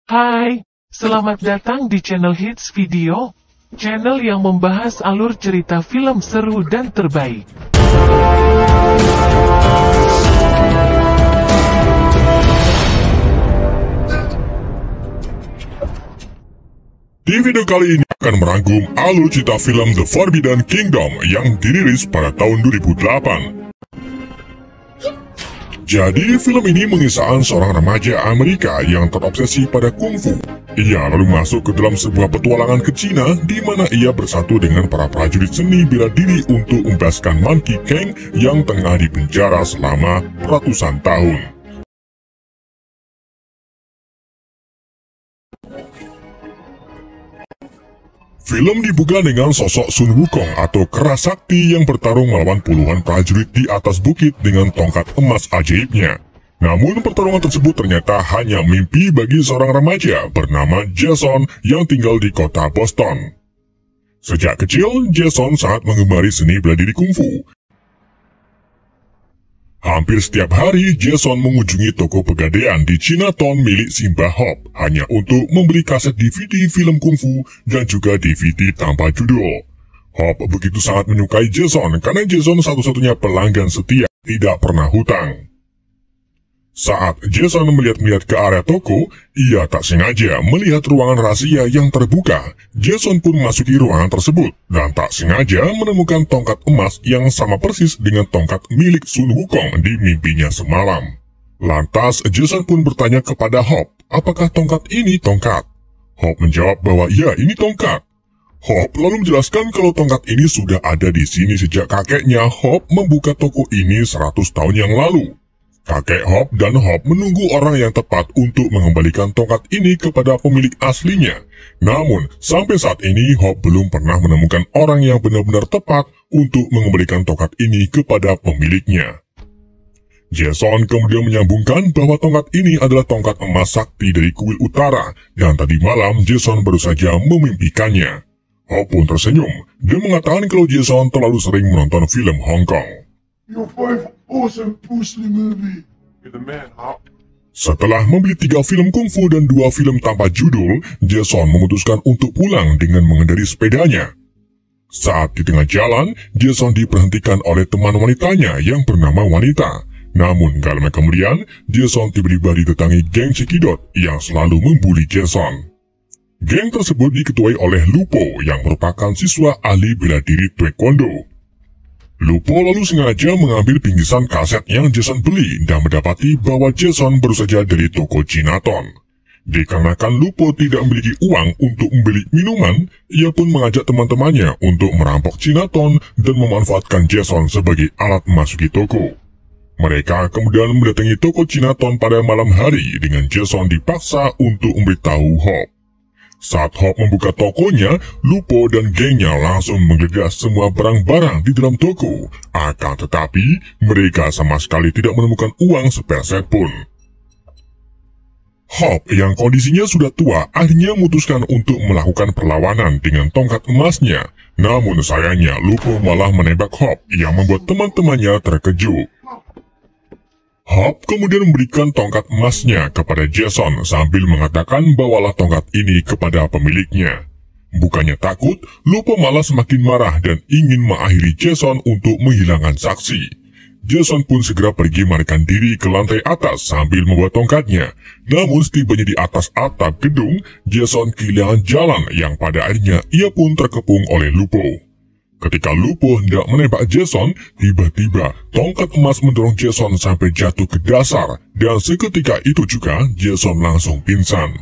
Hai, selamat datang di channel Hits Video, channel yang membahas alur cerita film seru dan terbaik. Di video kali ini akan merangkum alur cerita film The Forbidden Kingdom yang dirilis pada tahun 2008. Jadi, film ini mengisahkan seorang remaja Amerika yang terobsesi pada kungfu. Ia lalu masuk ke dalam sebuah petualangan ke Cina, di mana ia bersatu dengan para prajurit seni bela diri untuk membebaskan Monkey King yang tengah dipenjara selama ratusan tahun. Film dibuka dengan sosok Sun Wukong atau kera sakti yang bertarung melawan puluhan prajurit di atas bukit dengan tongkat emas ajaibnya. Namun pertarungan tersebut ternyata hanya mimpi bagi seorang remaja bernama Jason yang tinggal di kota Boston. Sejak kecil, Jason sangat menggemari seni bela diri kungfu. Hampir setiap hari, Jason mengunjungi toko pegadaian di Chinatown milik Simba Hop hanya untuk membeli kaset DVD film kungfu dan juga DVD tanpa judul. Hop begitu sangat menyukai Jason karena Jason satu-satunya pelanggan setia, tidak pernah hutang. Saat Jason melihat-lihat ke area toko, ia tak sengaja melihat ruangan rahasia yang terbuka. Jason pun memasuki ruangan tersebut dan tak sengaja menemukan tongkat emas yang sama persis dengan tongkat milik Sun Wukong di mimpinya semalam. Lantas Jason pun bertanya kepada Hop, apakah tongkat ini tongkat? Hop menjawab bahwa ya, ini tongkat. Hop lalu menjelaskan kalau tongkat ini sudah ada di sini sejak kakeknya Hop membuka toko ini 100 tahun yang lalu. Kakek Hop dan Hop menunggu orang yang tepat untuk mengembalikan tongkat ini kepada pemilik aslinya. Namun, sampai saat ini Hop belum pernah menemukan orang yang benar-benar tepat untuk mengembalikan tongkat ini kepada pemiliknya. Jason kemudian menyambungkan bahwa tongkat ini adalah tongkat emas sakti dari kuil utara, dan tadi malam Jason baru saja memimpikannya. Hop pun tersenyum dan mengatakan kalau Jason terlalu sering menonton film Hong Kong. Your five awesome Bruce Lee movie. You're the man, Hop. Setelah membeli 3 film kungfu dan 2 film tanpa judul, Jason memutuskan untuk pulang dengan mengendarai sepedanya. Saat di tengah jalan, Jason diperhentikan oleh teman wanitanya yang bernama Wanita. Namun gak lama kemudian, Jason tiba-tiba didatangi geng cekidot yang selalu membuli Jason. Geng tersebut diketuai oleh Lupo yang merupakan siswa ahli bela diri Taekwondo. Lupo lalu sengaja mengambil bingkisan kaset yang Jason beli dan mendapati bahwa Jason baru saja dari toko Chinatown. Dikarenakan Lupo tidak memiliki uang untuk membeli minuman, ia pun mengajak teman-temannya untuk merampok Chinatown dan memanfaatkan Jason sebagai alat memasuki toko. Mereka kemudian mendatangi toko Chinatown pada malam hari dengan Jason dipaksa untuk memberitahu Hop. Saat Hop membuka tokonya, Lupo dan gengnya langsung menggeledah semua barang-barang di dalam toko. Akan tetapi, mereka sama sekali tidak menemukan uang sepeser pun. Hop yang kondisinya sudah tua akhirnya memutuskan untuk melakukan perlawanan dengan tongkat emasnya. Namun sayangnya, Lupo malah menembak Hop yang membuat teman-temannya terkejut. Hop kemudian memberikan tongkat emasnya kepada Jason sambil mengatakan bawalah tongkat ini kepada pemiliknya. Bukannya takut, Lupo malah semakin marah dan ingin mengakhiri Jason untuk menghilangkan saksi. Jason pun segera pergi melarikan diri ke lantai atas sambil membawa tongkatnya. Namun setibanya di atas atap gedung, Jason kehilangan jalan yang pada akhirnya ia pun terkepung oleh Lupo. Ketika Lupo hendak menembak Jason, tiba-tiba tongkat emas mendorong Jason sampai jatuh ke dasar, dan seketika itu juga Jason langsung pingsan.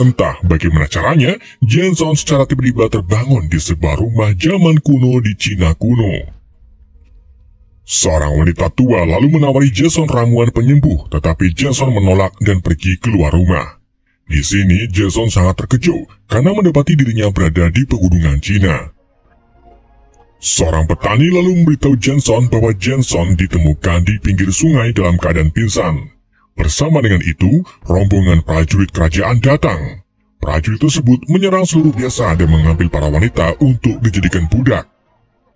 Entah bagaimana caranya, Jason secara tiba-tiba terbangun di sebuah rumah zaman kuno di Cina kuno. Seorang wanita tua lalu menawari Jason ramuan penyembuh, tetapi Jason menolak dan pergi keluar rumah. Di sini, Jason sangat terkejut karena mendapati dirinya berada di pegunungan Cina. Seorang petani lalu memberitahu Jason bahwa Jason ditemukan di pinggir sungai dalam keadaan pingsan. Bersama dengan itu, rombongan prajurit kerajaan datang. Prajurit tersebut menyerang seluruh desa dan mengambil para wanita untuk dijadikan budak.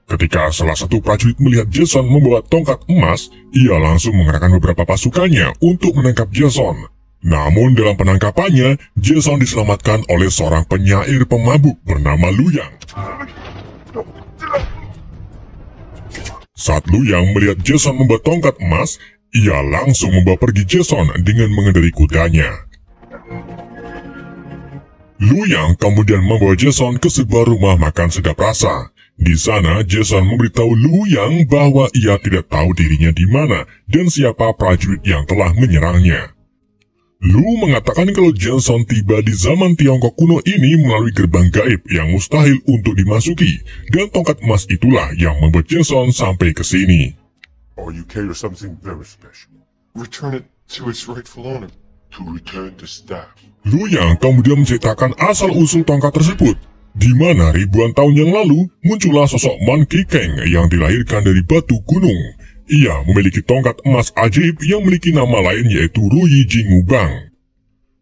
Ketika salah satu prajurit melihat Jason membawa tongkat emas, ia langsung mengerahkan beberapa pasukannya untuk menangkap Jason. Namun dalam penangkapannya, Jason diselamatkan oleh seorang penyair pemabuk bernama Luyang. Saat Luyang melihat Jason membawa tongkat emas, ia langsung membawa pergi Jason dengan mengendarai kudanya. Luyang kemudian membawa Jason ke sebuah rumah makan sedap rasa. Di sana, Jason memberitahu Luyang bahwa ia tidak tahu dirinya di mana dan siapa prajurit yang telah menyerangnya. Lu mengatakan kalau Jason tiba di zaman Tiongkok kuno ini melalui gerbang gaib yang mustahil untuk dimasuki, dan tongkat emas itulah yang membuat Jason sampai ke sini. Or you carry something very special. Return it to its rightful owner. To return the staff. Luyang kemudian menceritakan asal-usul tongkat tersebut, di mana ribuan tahun yang lalu muncullah sosok Man Kikeng yang dilahirkan dari batu gunung. Ia memiliki tongkat emas ajaib yang memiliki nama lain yaitu Ruyi Jingubang.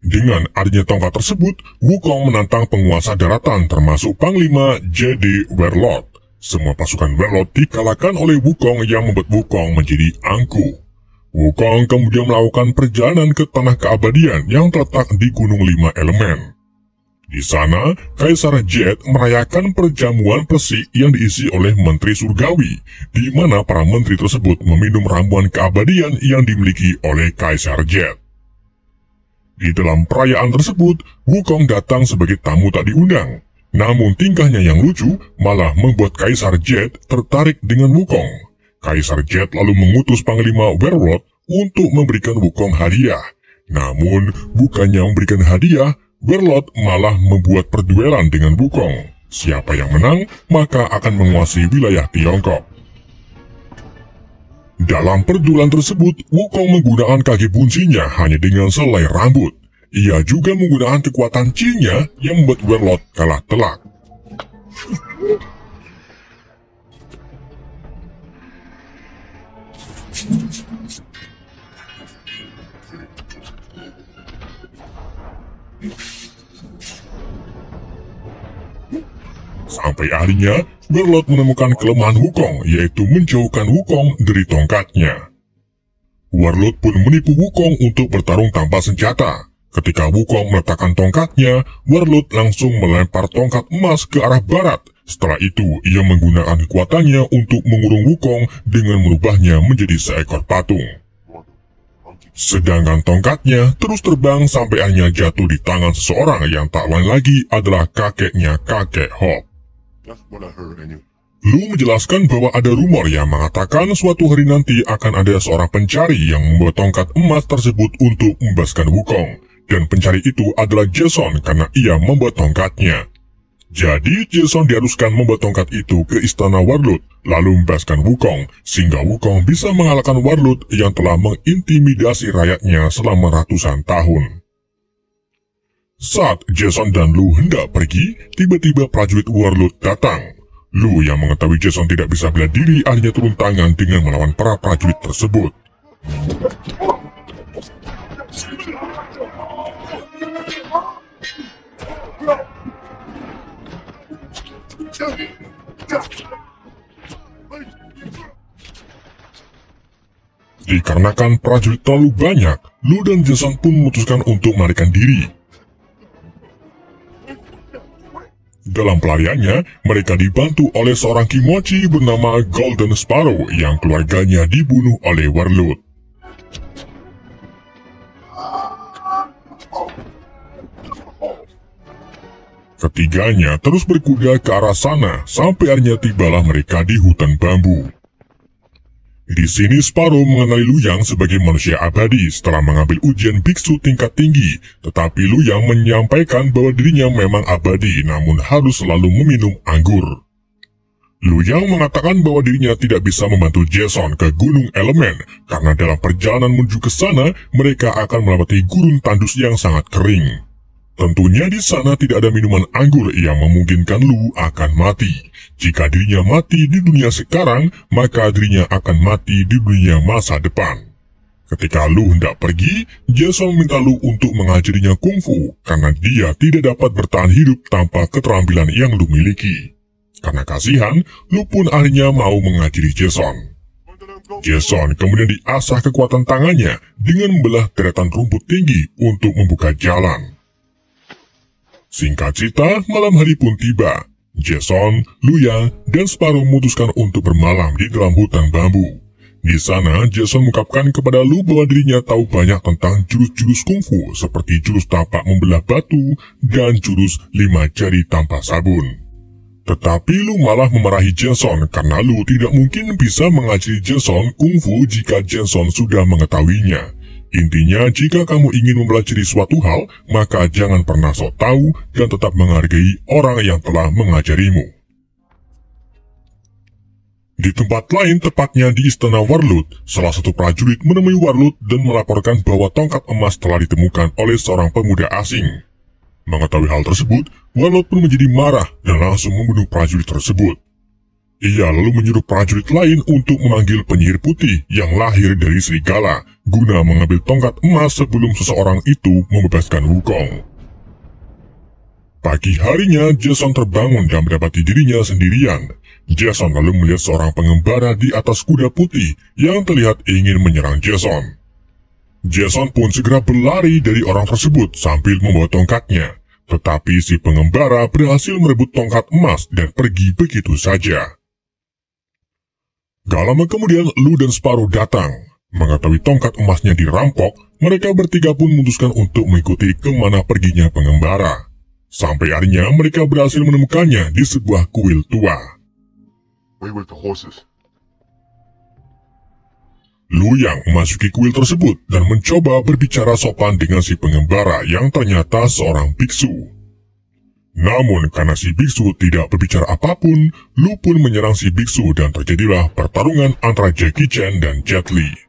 Dengan adanya tongkat tersebut, Wukong menantang penguasa daratan termasuk Panglima J.D. Werlot. Semua pasukan Werlot dikalahkan oleh Wukong yang membuat Wukong menjadi angkuh. Wukong kemudian melakukan perjalanan ke tanah keabadian yang terletak di Gunung Lima Elemen. Di sana, Kaisar Jet merayakan perjamuan persik yang diisi oleh Menteri Surgawi, di mana para menteri tersebut meminum ramuan keabadian yang dimiliki oleh Kaisar Jet. Di dalam perayaan tersebut, Wukong datang sebagai tamu tak diundang. Namun tingkahnya yang lucu malah membuat Kaisar Jet tertarik dengan Wukong. Kaisar Jet lalu mengutus Panglima Werlot untuk memberikan Wukong hadiah. Namun, bukannya memberikan hadiah, Werlot malah membuat perduelan dengan Wukong. Siapa yang menang, maka akan menguasai wilayah Tiongkok. Dalam perduelan tersebut, Wukong menggunakan kaki buncinya hanya dengan selai rambut. Ia juga menggunakan kekuatan Qi-nya yang membuat Werlot kalah telak. Sampai akhirnya, Werlot menemukan kelemahan Wukong, yaitu menjauhkan Wukong dari tongkatnya. Werlot pun menipu Wukong untuk bertarung tanpa senjata. Ketika Wukong meletakkan tongkatnya, Werlot langsung melempar tongkat emas ke arah barat. Setelah itu, ia menggunakan kekuatannya untuk mengurung Wukong dengan merubahnya menjadi seekor patung. Sedangkan tongkatnya terus terbang sampai akhirnya jatuh di tangan seseorang yang tak lain lagi adalah kakeknya kakek Hop. That's what I heard anyway. Lu menjelaskan bahwa ada rumor yang mengatakan suatu hari nanti akan ada seorang pencari yang membawa tongkat emas tersebut untuk membebaskan Wukong. Dan pencari itu adalah Jason karena ia membawa tongkatnya. Jadi Jason diharuskan membawa tongkat itu ke istana Werlot, lalu membebaskan Wukong, sehingga Wukong bisa mengalahkan Werlot yang telah mengintimidasi rakyatnya selama ratusan tahun. Saat Jason dan Lu hendak pergi, tiba-tiba prajurit Werlot datang. Lu yang mengetahui Jason tidak bisa bela diri akhirnya turun tangan dengan melawan para prajurit tersebut. Dikarenakan prajurit terlalu banyak, Lu dan Jason pun memutuskan untuk melarikan diri. Dalam pelariannya, mereka dibantu oleh seorang kimochi bernama Golden Sparrow yang keluarganya dibunuh oleh Werlot. Ketiganya terus berkuda ke arah sana sampai akhirnya tibalah mereka di hutan bambu. Di sini Sparrow mengenali Luyang sebagai manusia abadi setelah mengambil ujian biksu tingkat tinggi, tetapi Luyang menyampaikan bahwa dirinya memang abadi namun harus selalu meminum anggur. Luyang mengatakan bahwa dirinya tidak bisa membantu Jason ke Gunung Elemen karena dalam perjalanan menuju ke sana mereka akan melewati gurun tandus yang sangat kering. Tentunya di sana tidak ada minuman anggur yang memungkinkan Lu akan mati. Jika dirinya mati di dunia sekarang, maka dirinya akan mati di dunia masa depan. Ketika Lu hendak pergi, Jason meminta Lu untuk mengajarinya kungfu karena dia tidak dapat bertahan hidup tanpa keterampilan yang Lu miliki. Karena kasihan, Lu pun akhirnya mau mengajari Jason. Jason kemudian diasah kekuatan tangannya dengan membelah deretan rumput tinggi untuk membuka jalan. Singkat cerita, malam hari pun tiba. Jason, Luya, dan Sparrow memutuskan untuk bermalam di dalam hutan bambu. Di sana, Jason mengungkapkan kepada Lu bahwa dirinya tahu banyak tentang jurus-jurus kungfu seperti jurus tapak membelah batu dan jurus 5 jari tanpa sabun. Tetapi Lu malah memarahi Jason karena Lu tidak mungkin bisa mengajari Jason kungfu jika Jason sudah mengetahuinya. Intinya, jika kamu ingin mempelajari suatu hal, maka jangan pernah sok tahu dan tetap menghargai orang yang telah mengajarimu. Di tempat lain, tepatnya di Istana Warlord, salah satu prajurit menemui Warlord dan melaporkan bahwa tongkat emas telah ditemukan oleh seorang pemuda asing. Mengetahui hal tersebut, Warlord pun menjadi marah dan langsung membunuh prajurit tersebut. Ia lalu menyuruh prajurit lain untuk memanggil penyihir putih yang lahir dari serigala, guna mengambil tongkat emas sebelum seseorang itu membebaskan Wukong. Pagi harinya, Jason terbangun dan mendapati dirinya sendirian. Jason lalu melihat seorang pengembara di atas kuda putih yang terlihat ingin menyerang Jason. Jason pun segera berlari dari orang tersebut sambil membawa tongkatnya. Tetapi si pengembara berhasil merebut tongkat emas dan pergi begitu saja. Gak lama kemudian, Lu dan Sparrow datang. Mengetahui tongkat emasnya dirampok, mereka bertiga pun memutuskan untuk mengikuti kemana perginya pengembara. Sampai akhirnya mereka berhasil menemukannya di sebuah kuil tua. Wait with the horses. Lu yang memasuki kuil tersebut dan mencoba berbicara sopan dengan si pengembara yang ternyata seorang biksu. Namun karena si biksu tidak berbicara apapun, Lu pun menyerang si biksu dan terjadilah pertarungan antara Jackie Chan dan Jet Li.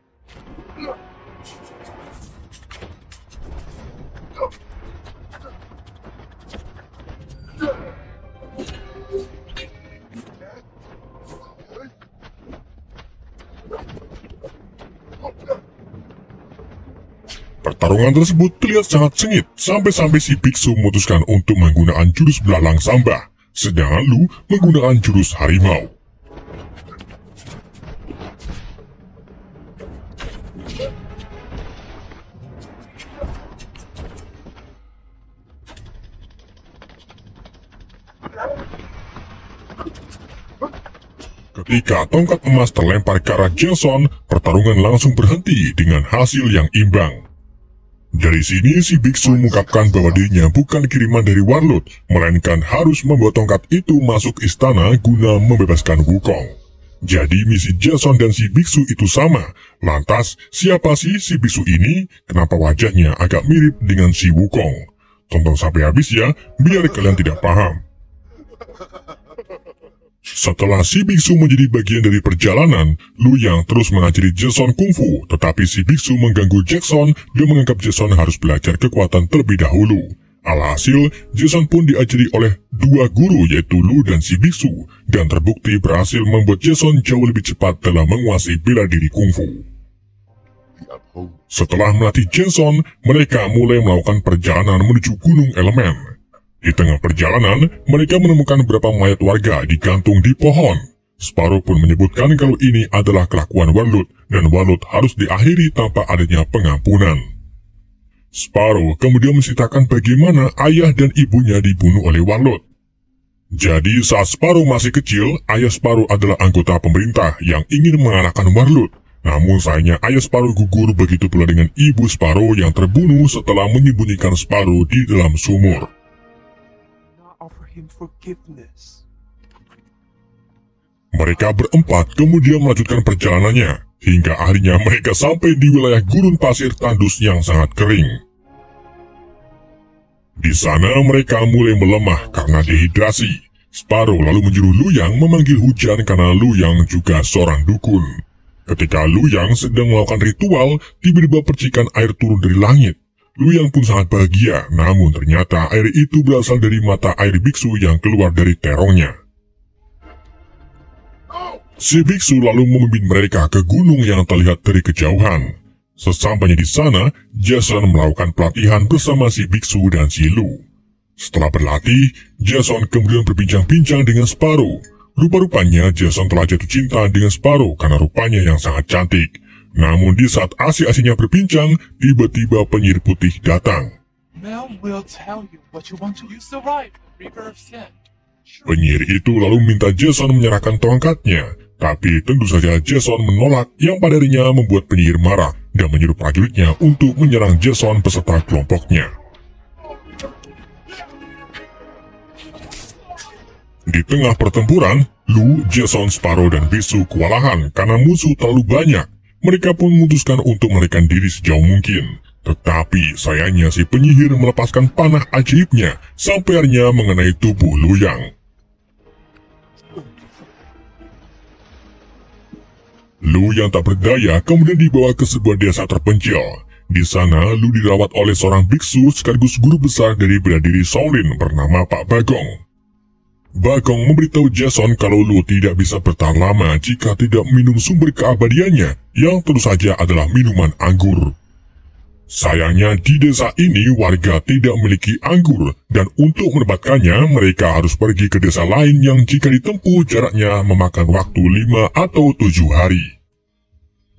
Pertarungan tersebut terlihat sangat sengit, sampai-sampai si biksu memutuskan untuk menggunakan jurus belalang samba, sedangkan Lu menggunakan jurus harimau. Ketika tongkat emas terlempar ke arah Jason, pertarungan langsung berhenti dengan hasil yang imbang. Dari sini, si biksu mengungkapkan bahwa dirinya bukan kiriman dari Warlord, melainkan harus membawa tongkat itu masuk istana guna membebaskan Wukong. Jadi misi Jason dan si biksu itu sama. Lantas, siapa sih si biksu ini? Kenapa wajahnya agak mirip dengan si Wukong? Tonton sampai habis ya, biar kalian tidak paham. Setelah si biksu menjadi bagian dari perjalanan, Lu Yang terus mengajari Jason kungfu, tetapi si biksu mengganggu Jackson dan menganggap Jason harus belajar kekuatan terlebih dahulu. Alhasil, Jason pun diajari oleh dua guru yaitu Lu dan si biksu, dan terbukti berhasil membuat Jason jauh lebih cepat dalam menguasai bela diri kungfu. Setelah melatih Jason, mereka mulai melakukan perjalanan menuju Gunung Elemen. Di tengah perjalanan, mereka menemukan beberapa mayat warga digantung di pohon. Sparrow pun menyebutkan kalau ini adalah kelakuan Warlord, dan Warlord harus diakhiri tanpa adanya pengampunan. Sparrow kemudian menceritakan bagaimana ayah dan ibunya dibunuh oleh Warlord. Jadi saat Sparrow masih kecil, ayah Sparrow adalah anggota pemerintah yang ingin mengalahkan Warlord. Namun sayangnya ayah Sparrow gugur, begitu pula dengan ibu Sparrow yang terbunuh setelah menyembunyikan Sparrow di dalam sumur. Mereka berempat kemudian melanjutkan perjalanannya, hingga akhirnya mereka sampai di wilayah gurun pasir tandus yang sangat kering. Di sana mereka mulai melemah karena dehidrasi. Sparrow lalu menyuruh Lu Yang memanggil hujan karena Lu Yang juga seorang dukun. Ketika Lu Yang sedang melakukan ritual, tiba-tiba percikan air turun dari langit. Lu Yang pun sangat bahagia, namun ternyata air itu berasal dari mata air biksu yang keluar dari terongnya. Si biksu lalu memimpin mereka ke gunung yang terlihat dari kejauhan. Sesampainya di sana, Jason melakukan pelatihan bersama si biksu dan si Lu. Setelah berlatih, Jason kemudian berbincang-bincang dengan Sparrow. Rupa-rupanya Jason telah jatuh cinta dengan Sparrow karena rupanya yang sangat cantik. Namun di saat asik-asiknya berbincang, tiba-tiba penyihir putih datang. Mel will tell you what you want to use the right River of Sand. Penyihir itu lalu minta Jason menyerahkan tongkatnya. Tapi tentu saja Jason menolak, yang pada akhirnya membuat penyihir marah dan menyuruh prajuritnya untuk menyerang Jason beserta kelompoknya. Di tengah pertempuran, Lou, Jason, Sparrow, dan Biksu kewalahan karena musuh terlalu banyak. Mereka pun memutuskan untuk melarikan diri sejauh mungkin. Tetapi sayangnya si penyihir melepaskan panah ajaibnya sampai akhirnya mengenai tubuh Lu Yang. Lu yang tak berdaya kemudian dibawa ke sebuah desa terpencil. Di sana, Lu dirawat oleh seorang biksu sekaligus guru besar dari bela diri Shaolin bernama Pak Bagong. Bagong memberitahu Jason kalau Lu tidak bisa bertahan lama jika tidak minum sumber keabadiannya, yang tentu saja adalah minuman anggur. Sayangnya di desa ini warga tidak memiliki anggur, dan untuk mendapatkannya mereka harus pergi ke desa lain yang jika ditempuh jaraknya memakan waktu 5 atau 7 hari.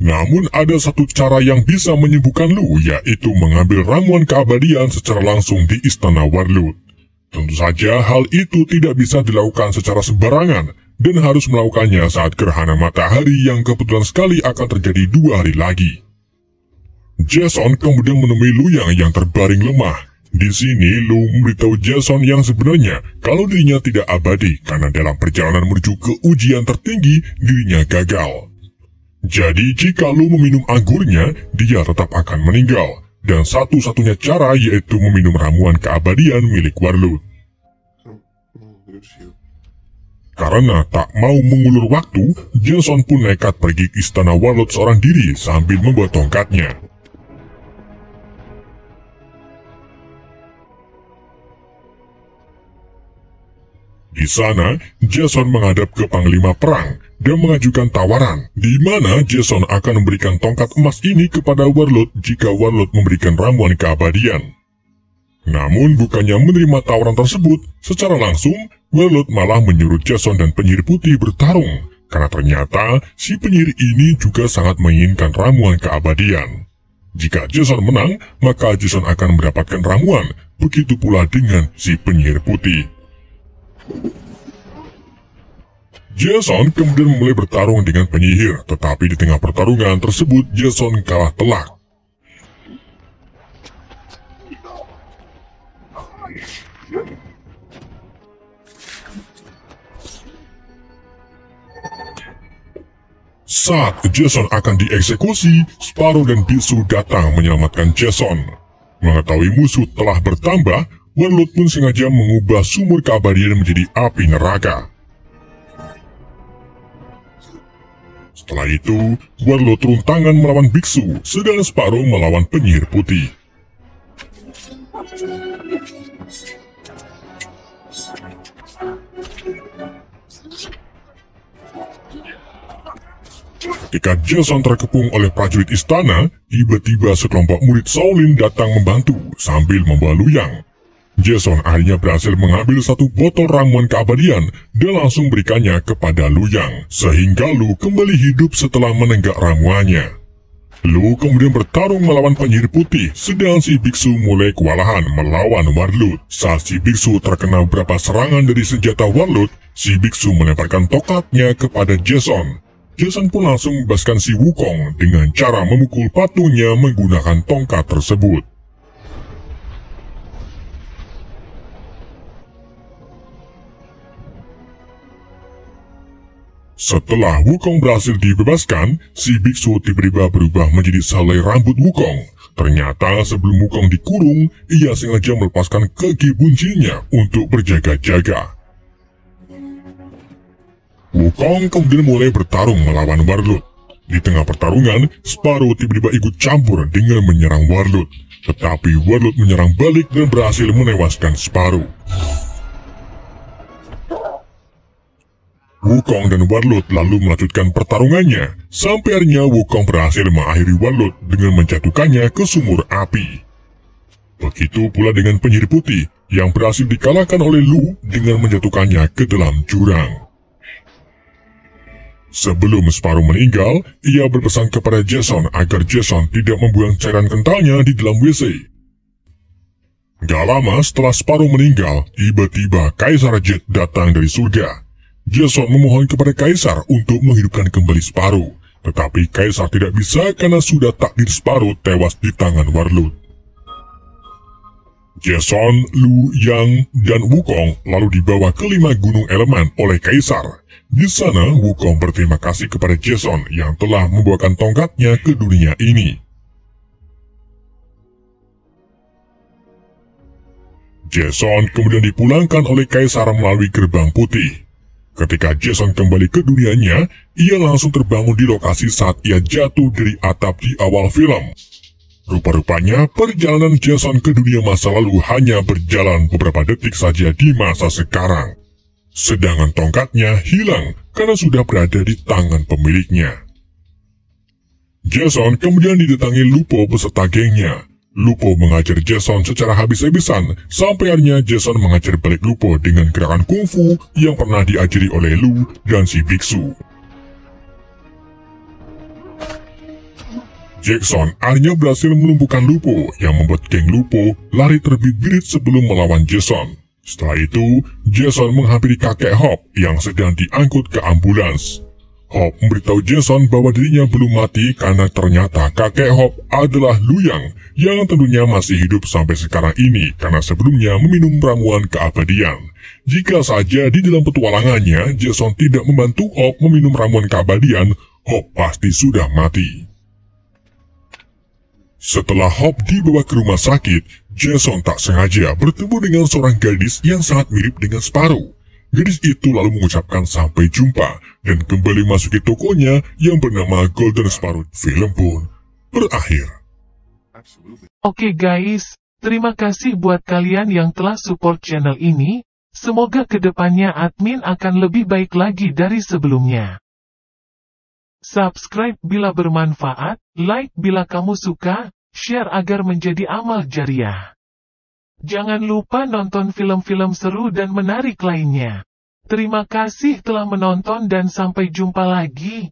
Namun ada satu cara yang bisa menyembuhkan Lu, yaitu mengambil ramuan keabadian secara langsung di istana Warlord. Tentu saja hal itu tidak bisa dilakukan secara sembarangan, dan harus melakukannya saat gerhana matahari yang kebetulan sekali akan terjadi 2 hari lagi. Jason kemudian menemui Lu yang terbaring lemah. Di sini Lu memberitahu Jason yang sebenarnya kalau dirinya tidak abadi karena dalam perjalanan menuju ke ujian tertinggi dirinya gagal. Jadi jika Lu meminum anggurnya, dia tetap akan meninggal. Dan satu-satunya cara yaitu meminum ramuan keabadian milik Warlord. Karena tak mau mengulur waktu, Jason pun nekat pergi ke istana Warlord seorang diri sambil membawa tongkatnya. Di sana, Jason menghadap ke panglima perang dan mengajukan tawaran, di mana Jason akan memberikan tongkat emas ini kepada Warlord jika Warlord memberikan ramuan keabadian. Namun bukannya menerima tawaran tersebut, secara langsung Warlord malah menyuruh Jason dan penyihir putih bertarung, karena ternyata si penyihir ini juga sangat menginginkan ramuan keabadian. Jika Jason menang, maka Jason akan mendapatkan ramuan, begitu pula dengan si penyihir putih. Jason kemudian mulai bertarung dengan penyihir, tetapi di tengah pertarungan tersebut Jason kalah telak. Saat Jason akan dieksekusi, Sparrow dan Biksu datang menyelamatkan Jason. Mengetahui musuh telah bertambah, Warlord pun sengaja mengubah sumur keabadian menjadi api neraka. Setelah itu, Warlord turun tangan melawan Biksu, sedang Sparrow melawan penyihir putih. Ketika Jason terkepung oleh prajurit istana, tiba-tiba sekelompok murid Shaolin datang membantu sambil membawa Lu Yang. Jason akhirnya berhasil mengambil satu botol ramuan keabadian dan langsung berikannya kepada Lu Yang, sehingga Lu kembali hidup setelah menenggak ramuannya. Lu kemudian bertarung melawan penyihir putih, sedang si biksu mulai kewalahan melawan Warlord. Saat si biksu terkena beberapa serangan dari senjata Warlord, si biksu melemparkan tongkatnya kepada Jason. Jason pun langsung membebaskan si Wukong dengan cara memukul patungnya menggunakan tongkat tersebut. Setelah Wukong berhasil dibebaskan, si biksu tiba-tiba berubah menjadi sehelai rambut Wukong. Ternyata sebelum Wukong dikurung, ia sengaja melepaskan kaki buncinya untuk berjaga-jaga. Wukong kemudian mulai bertarung melawan Warlord. Di tengah pertarungan, Sparrow tiba-tiba ikut campur dengan menyerang Warlord. Tetapi Warlord menyerang balik dan berhasil menewaskan Sparrow. Wukong dan Warlord lalu melanjutkan pertarungannya, sampai akhirnya Wukong berhasil mengakhiri Warlord dengan menjatuhkannya ke sumur api. Begitu pula dengan penyihir putih yang berhasil dikalahkan oleh Lu dengan menjatuhkannya ke dalam jurang. Sebelum Sparrow meninggal, ia berpesan kepada Jason agar Jason tidak membuang cairan kentalnya di dalam WC. Gak lama setelah Sparrow meninggal, tiba-tiba Kaisar Jet datang dari surga. Jason memohon kepada Kaisar untuk menghidupkan kembali Sparrow, tetapi Kaisar tidak bisa karena sudah takdir Sparrow tewas di tangan Warlord. Jason, Lu, Yang, dan Wukong lalu dibawa ke 5 gunung elemen oleh Kaisar. Di sana, Wukong berterima kasih kepada Jason yang telah membawakan tongkatnya ke dunia ini. Jason kemudian dipulangkan oleh Kaisar melalui gerbang putih. Ketika Jason kembali ke dunianya, ia langsung terbangun di lokasi saat ia jatuh dari atap di awal film. Rupa-rupanya, perjalanan Jason ke dunia masa lalu hanya berjalan beberapa detik saja di masa sekarang. Sedangkan tongkatnya hilang karena sudah berada di tangan pemiliknya. Jason kemudian didatangi Lupo beserta gengnya. Lupo mengajar Jason secara habis-habisan, sampai akhirnya Jason mengajar balik Lupo dengan gerakan kungfu yang pernah diajari oleh Lu dan si biksu. Jackson akhirnya berhasil melumpuhkan Lupo yang membuat geng Lupo lari terbirit-birit sebelum melawan Jason. Setelah itu, Jason menghampiri kakek Hop yang sedang diangkut ke ambulans. Hop memberitahu Jason bahwa dirinya belum mati karena ternyata kakek Hop adalah Luyang yang tentunya masih hidup sampai sekarang ini karena sebelumnya meminum ramuan keabadian. Jika saja di dalam petualangannya Jason tidak membantu Hop meminum ramuan keabadian, Hop pasti sudah mati. Setelah Hop dibawa ke rumah sakit, Jason tak sengaja bertemu dengan seorang gadis yang sangat mirip dengan Sparrow. Gadis itu lalu mengucapkan sampai jumpa dan kembali masuki tokonya yang bernama Golden Sparrow. Film pun berakhir. Oke guys, terima kasih buat kalian yang telah support channel ini. Semoga kedepannya admin akan lebih baik lagi dari sebelumnya. Subscribe bila bermanfaat, like bila kamu suka, share agar menjadi amal jariah. Jangan lupa nonton film-film seru dan menarik lainnya. Terima kasih telah menonton dan sampai jumpa lagi.